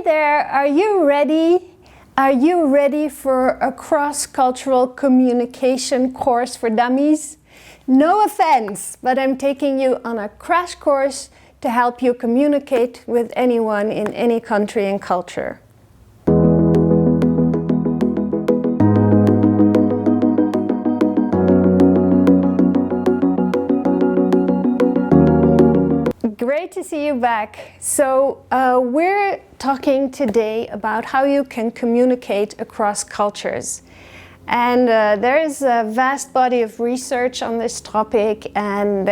Hey there, are you ready? Are you ready for a cross-cultural communication course for dummies? No offense, but I'm taking you on a crash course to help you communicate with anyone in any country and culture. Great to see you back. So we're talking today about how you can communicate across cultures. And there is a vast body of research on this topic, and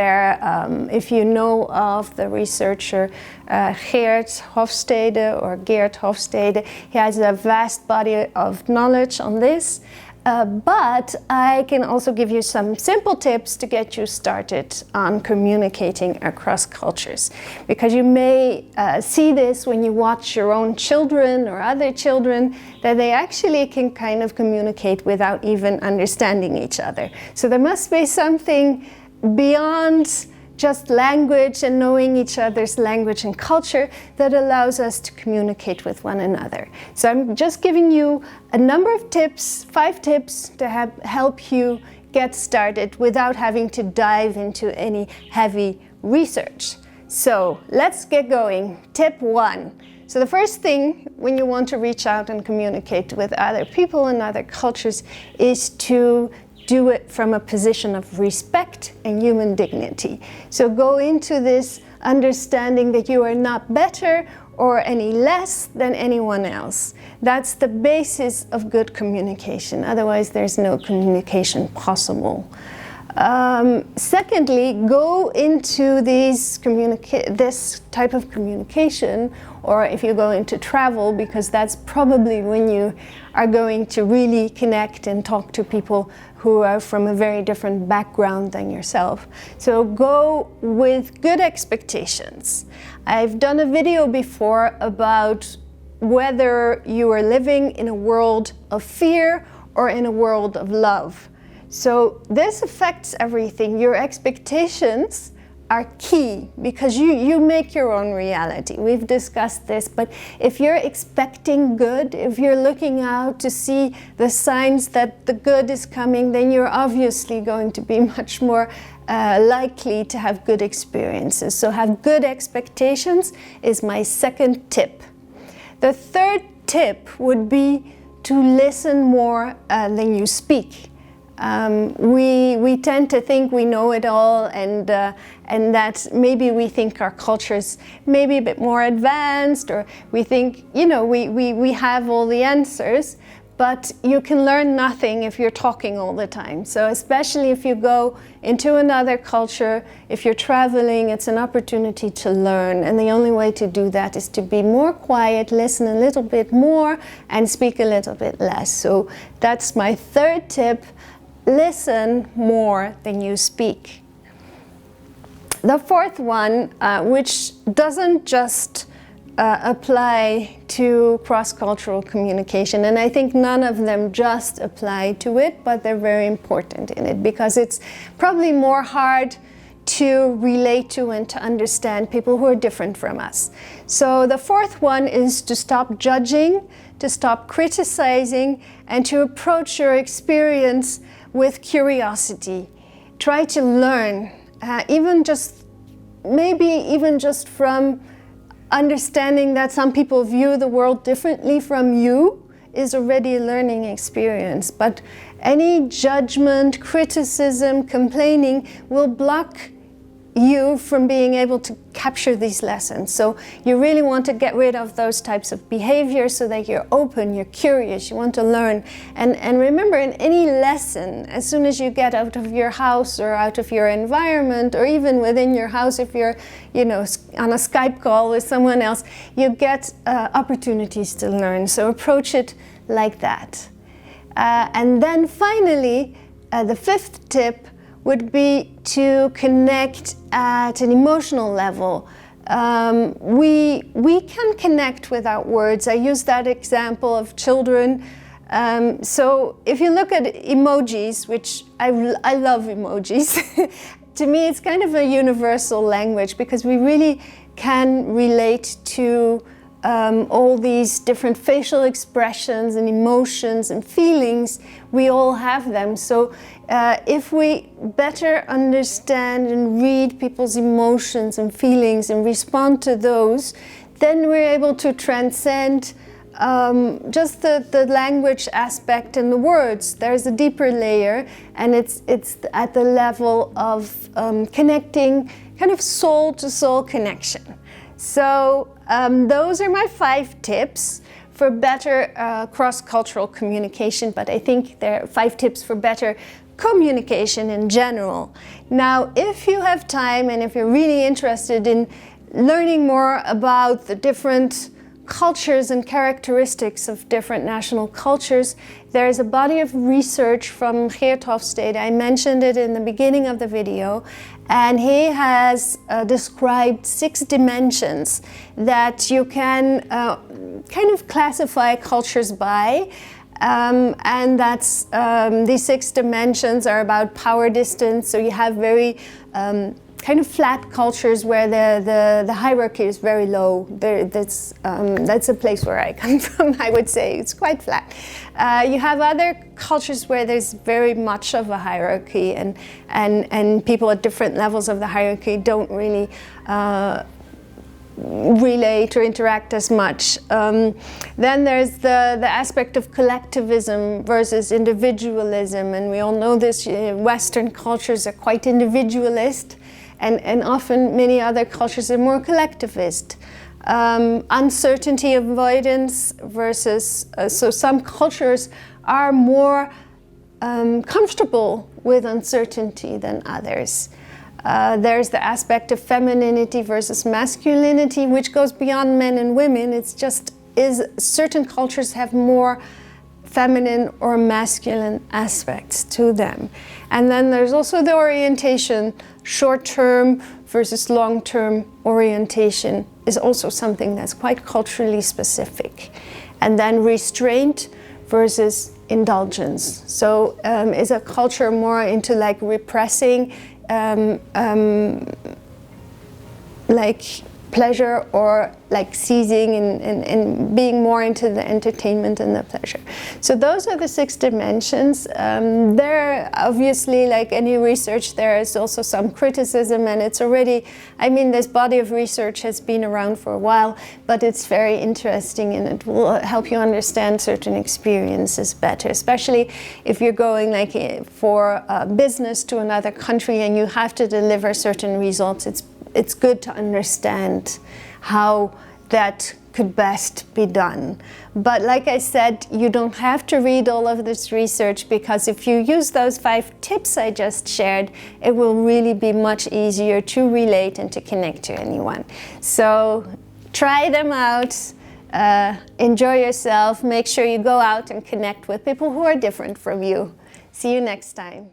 if you know of the researcher Geert Hofstede, he has a vast body of knowledge on this. But I can also give you some simple tips to get you started on communicating across cultures. Because you may see this when you watch your own children or other children, that they actually can kind of communicate without even understanding each other. So there must be something beyond just language and knowing each other's language and culture that allows us to communicate with one another. So I'm just giving you a number of tips, 5 tips to help you get started without having to dive into any heavy research. So let's get going. Tip 1. So the first thing when you want to reach out and communicate with other people and other cultures is to do it from a position of respect and human dignity. So go into this understanding that you are not better or any less than anyone else. That's the basis of good communication. Otherwise, there's no communication possible. Secondly, go into this type of communication, or if you go into travel, because that's probably when you are going to really connect and talk to people who are from a very different background than yourself. So go with good expectations. I've done a video before about whether you are living in a world of fear or in a world of love. So this affects everything. Your expectations are key because you make your own reality. We've discussed this, but if you're expecting good, if you're looking out to see the signs that the good is coming, then you're obviously going to be much more likely to have good experiences. So have good expectations is my second tip. The third tip would be to listen more than you speak. We tend to think we know it all, and that maybe we think our culture's maybe a bit more advanced, or we think, we have all the answers, but you can learn nothing if you're talking all the time. So especially if you go into another culture, if you're traveling, it's an opportunity to learn, and the only way to do that is to be more quiet, listen a little bit more, and speak a little bit less. So that's my third tip. Listen more than you speak. The fourth one, which doesn't just apply to cross-cultural communication, and I think none of them just apply to it, but they're very important in it because it's probably more hard to relate to and to understand people who are different from us. So the fourth one is to stop judging, to stop criticizing, and to approach your experience with curiosity. Try to learn, even just from understanding that some people view the world differently from you is already a learning experience. But any judgment, criticism, complaining will block you from being able to capture these lessons. So you really want to get rid of those types of behaviors so that you're open, you're curious, you want to learn. And remember, in any lesson, as soon as you get out of your house or out of your environment, or even within your house, if you're on a Skype call with someone else, you get opportunities to learn. So approach it like that. And then finally, the fifth tip would be to connect at an emotional level. We can connect without words. I use that example of children. So if you look at emojis, which I love emojis, to me it's kind of a universal language because we really can relate to all these different facial expressions and emotions and feelings, we all have them. So if we better understand and read people's emotions and feelings and respond to those, then we're able to transcend just the language aspect and the words. There's a deeper layer, and it's at the level of connecting, kind of soul-to-soul connection. So those are my 5 tips for better cross-cultural communication, but I think there are 5 tips for better communication in general. Now, if you have time and if you're really interested in learning more about the different cultures and characteristics of different national cultures, there is a body of research from Geert Hofstede. I mentioned it in the beginning of the video, and he has described 6 dimensions that you can kind of classify cultures by. And that's these 6 dimensions are about power distance. So you have very kind of flat cultures where the hierarchy is very low. That's a place where I come from, I would say. It's quite flat. You have other cultures where there's very much of a hierarchy, and people at different levels of the hierarchy don't really relate or interact as much. Then there's the aspect of collectivism versus individualism, and we all know this. Western cultures are quite individualist, and often many other cultures are more collectivist. Uncertainty avoidance versus, so some cultures are more comfortable with uncertainty than others. There's the aspect of femininity versus masculinity, which goes beyond men and women. It's just certain cultures have more feminine or masculine aspects to them. And then there's also the orientation. Short-term versus long-term orientation is also something that's quite culturally specific. And then restraint versus indulgence. So is a culture more into like repressing like pleasure, or like seizing and being more into the entertainment and the pleasure. So those are the 6 dimensions. There obviously, like any research, there is also some criticism, and it's already, I mean, this body of research has been around for a while, but it's very interesting, and it will help you understand certain experiences better, especially if you're going like for business to another country and you have to deliver certain results. It's good to understand how that could best be done. But like I said, you don't have to read all of this research, because if you use those 5 tips I just shared, it will really be much easier to relate and to connect to anyone. So try them out, enjoy yourself, make sure you go out and connect with people who are different from you. See you next time.